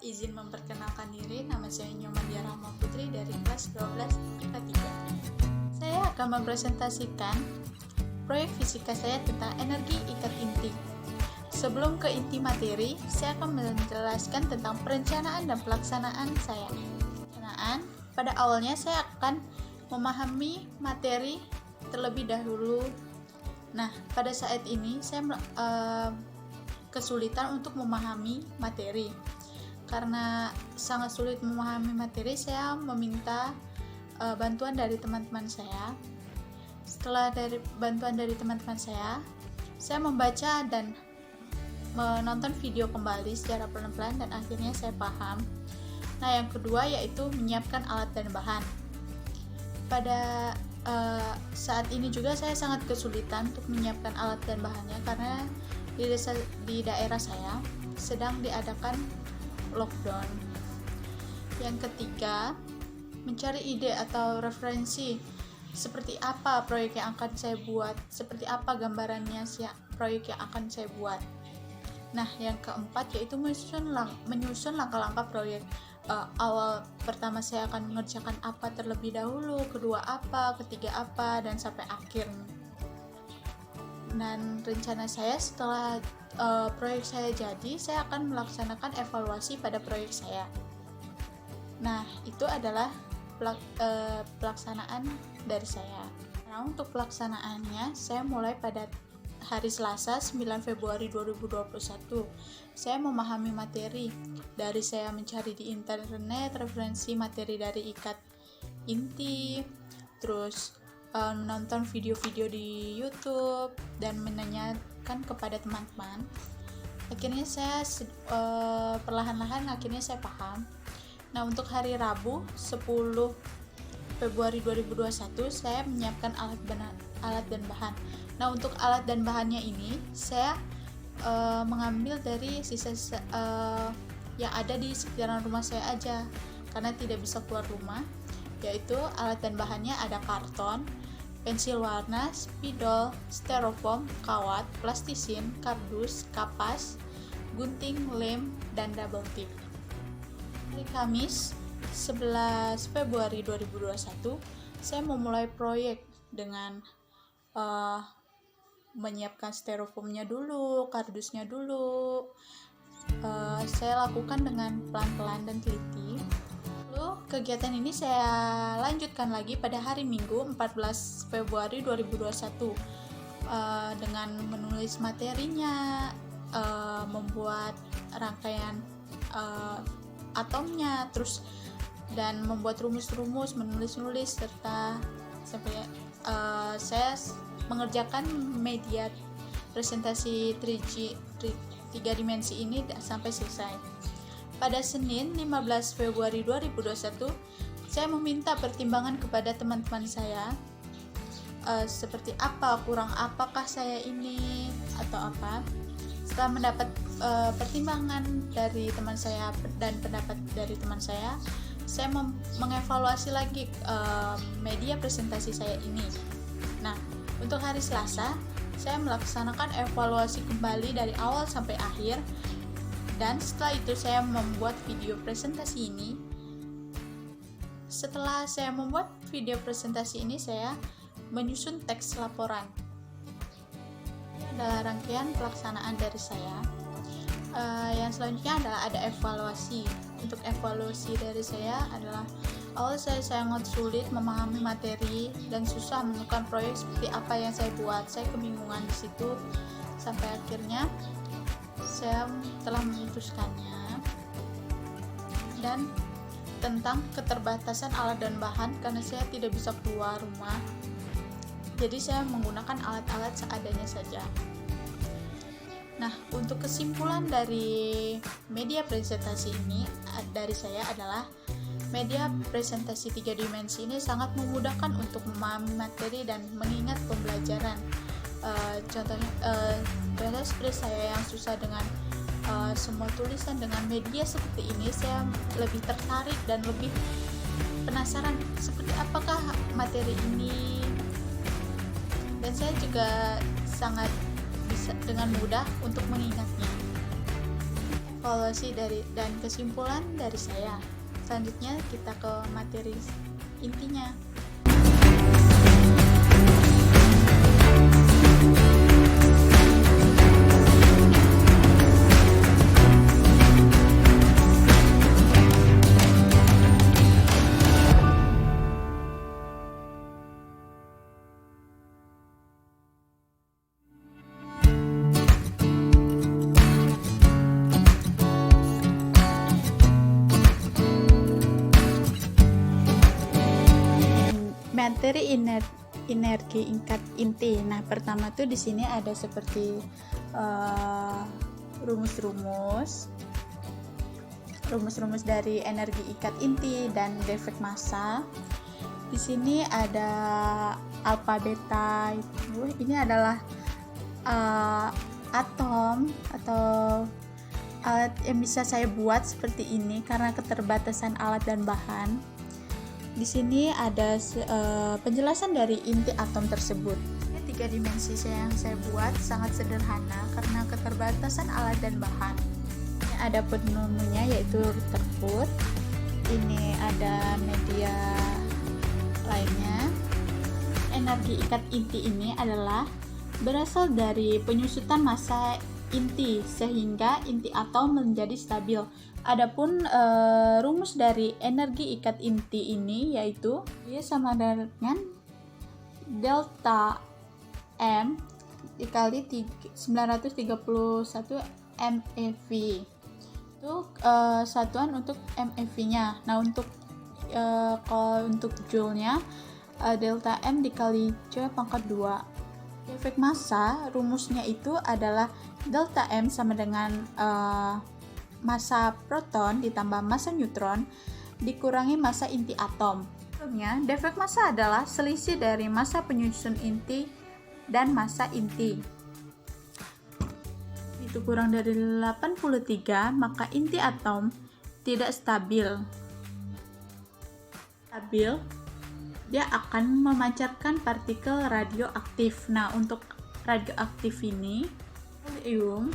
izin memperkenalkan diri. Nama saya Nyomandia Rahma Putri dari kelas 12 IPA 3. Saya akan mempresentasikan proyek fisika saya tentang energi ikat inti. Sebelum ke inti materi, saya akan menjelaskan tentang perencanaan dan pelaksanaan saya. Pada awalnya saya akan memahami materi terlebih dahulu. Nah, pada saat ini saya kesulitan untuk memahami materi. Karena sangat sulit memahami materi, saya meminta bantuan dari teman-teman saya. Setelah dari bantuan dari teman-teman saya membaca dan menonton video kembali secara pelan-pelan dan akhirnya saya paham. Nah, yang kedua yaitu menyiapkan alat dan bahan. Pada saat ini juga saya sangat kesulitan untuk menyiapkan alat dan bahannya karena di daerah saya sedang diadakan lockdown. Yang ketiga, mencari ide atau referensi seperti apa proyek yang akan saya buat, seperti apa gambarannya proyek yang akan saya buat. Nah, yang keempat yaitu menyusun langkah-langkah proyek. Awal pertama saya akan mengerjakan apa terlebih dahulu, kedua apa, ketiga apa, dan sampai akhir. Dan rencana saya setelah proyek saya jadi, saya akan melaksanakan evaluasi pada proyek saya. Nah, itu adalah pelaksanaan dari saya. Nah, untuk pelaksanaannya, saya mulai pada hari Selasa 9 Februari 2021. Saya memahami materi dari saya mencari di internet referensi materi dari ikat inti, terus menonton video-video di YouTube dan menanyakan kepada teman-teman. Akhirnya saya perlahan-lahan saya paham. Nah, untuk hari Rabu 10 Februari 2021 saya menyiapkan alat dan bahan. Nah, untuk alat dan bahannya ini saya mengambil dari sisa yang ada di sekitaran rumah saya aja karena tidak bisa keluar rumah. Yaitu alat dan bahannya ada karton, pensil warna, spidol, styrofoam, kawat, plastisin, kardus, kapas, gunting, lem, dan double tip. Hari Kamis 11 Februari 2021 saya memulai proyek dengan menyiapkan styrofoamnya dulu, kardusnya dulu. Saya lakukan dengan pelan-pelan dan teliti. Lalu kegiatan ini saya lanjutkan lagi pada hari Minggu 14 Februari 2021 dengan menulis materinya, membuat rangkaian atomnya, terus dan membuat rumus-rumus, menulis-nulis serta sampai saya mengerjakan media presentasi 3 dimensi ini sampai selesai. Pada Senin 15 Februari 2021 saya meminta pertimbangan kepada teman-teman saya seperti apa, kurang apakah saya ini atau apa. Setelah mendapat pertimbangan dari teman saya dan pendapat dari teman saya mengevaluasi lagi media presentasi saya ini. Nah, untuk hari Selasa saya melaksanakan evaluasi kembali dari awal sampai akhir, dan setelah itu saya membuat video presentasi ini. Setelah saya membuat video presentasi ini, saya menyusun teks laporan. Ini adalah rangkaian pelaksanaan dari saya. Yang selanjutnya adalah ada evaluasi. Untuk evaluasi dari saya adalah awal saya sangat sulit memahami materi dan susah menemukan proyek seperti apa yang saya buat. Saya kebingungan di situ sampai akhirnya saya telah memutuskannya. Dan tentang keterbatasan alat dan bahan karena saya tidak bisa keluar rumah, jadi saya menggunakan alat-alat seadanya saja. Nah, untuk kesimpulan dari media presentasi ini dari saya adalah media presentasi 3 dimensi ini sangat memudahkan untuk memahami materi dan mengingat pembelajaran. Contohnya seperti saya yang susah dengan semua tulisan, dengan media seperti ini saya lebih tertarik dan lebih penasaran seperti apakah materi ini, dan saya juga sangat bisa dengan mudah untuk mengingatnya. evaluasi dan kesimpulan dari saya. Selanjutnya kita ke materi intinya. Materi energi tingkat inti. Nah, pertama tuh di sini ada seperti rumus-rumus dari energi ikat inti dan defek massa. Di sini ada alfa beta itu. Ini adalah atom atau alat yang bisa saya buat seperti ini karena keterbatasan alat dan bahan. Di sini ada penjelasan dari inti atom tersebut. Tiga dimensi yang saya buat sangat sederhana karena keterbatasan alat dan bahan. Ini ada penemunya yaitu Rutherford. Ini ada media lainnya. Energi ikat inti ini adalah berasal dari penyusutan massa inti sehingga inti atom menjadi stabil. Adapun rumus dari energi ikat inti ini yaitu dia sama dengan delta M dikali 931 MeV. Itu satuan untuk MeV-nya. Nah, kalau untuk joule-nya delta M dikali C pangkat 2. Defek massa rumusnya itu adalah delta M sama dengan massa proton ditambah massa neutron dikurangi massa inti atom. Sebelumnya, defek massa adalah selisih dari massa penyusun inti dan massa inti. Itu kurang dari 83, maka inti atom tidak stabil. Dia akan memancarkan partikel radioaktif. Nah, untuk radioaktif ini, helium,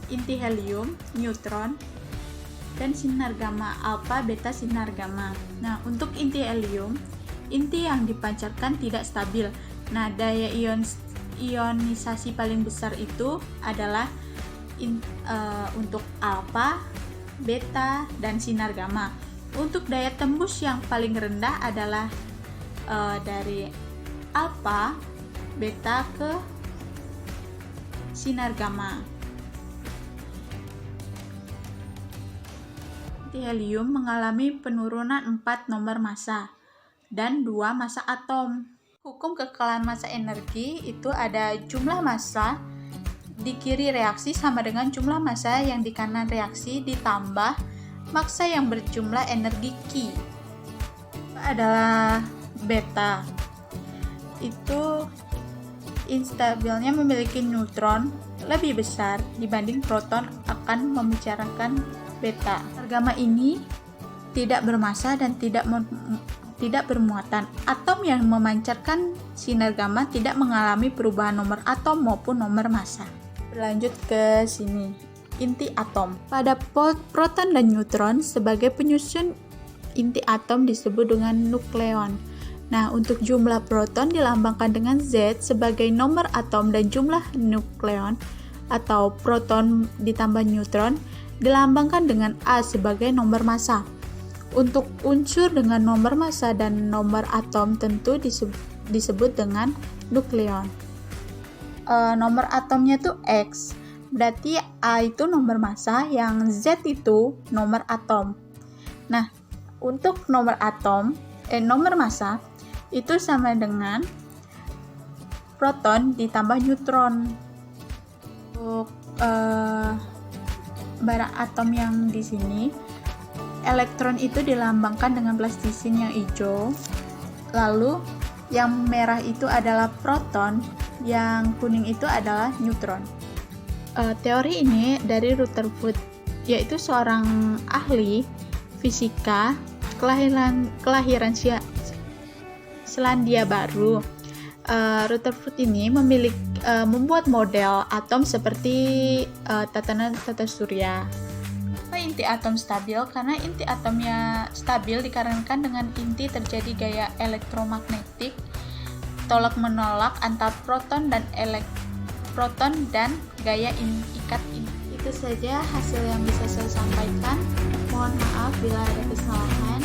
inti helium, neutron, dan sinar gamma alfa, beta, sinar gamma. Nah, untuk inti helium, inti yang dipancarkan tidak stabil. Nah, daya ionisasi paling besar itu adalah untuk alfa, beta, dan sinar gamma. Untuk daya tembus yang paling rendah adalah dari alfa, beta ke sinar gamma. Helium mengalami penurunan 4 nomor massa dan 2 massa atom. Hukum kekekalan massa energi itu ada jumlah massa di kiri reaksi sama dengan jumlah massa yang di kanan reaksi ditambah massa yang berjumlah energi Q. Adalah beta. Itu instabilnya memiliki neutron lebih besar dibanding proton akan membicarakan beta. Gamma ini tidak bermassa dan tidak bermuatan. Atom yang memancarkan sinar gamma tidak mengalami perubahan nomor atom maupun nomor massa. Berlanjut ke sini, inti atom. Pada proton dan neutron sebagai penyusun inti atom disebut dengan nukleon. Nah, untuk jumlah proton dilambangkan dengan Z sebagai nomor atom dan jumlah nukleon atau proton ditambah neutron dilambangkan dengan A sebagai nomor massa. Untuk unsur dengan nomor massa dan nomor atom tentu disebut dengan nukleon. Nomor atomnya itu X, berarti A itu nomor massa, yang Z itu nomor atom. Nah, untuk nomor massa itu sama dengan proton ditambah neutron. Untuk barang atom yang di sini, elektron itu dilambangkan dengan plastisin yang hijau. Lalu yang merah itu adalah proton, yang kuning itu adalah neutron. Teori ini dari Rutherford, yaitu seorang ahli fisika kelahiran Selandia Baru. Rutherford ini membuat model atom seperti tatanan tata surya. inti atom stabil karena inti atomnya stabil dikarenakan dengan inti terjadi gaya elektromagnetik tolak-menolak antar proton dan gaya ikat inti. Itu saja hasil yang bisa saya sampaikan. Mohon maaf bila ada kesalahan.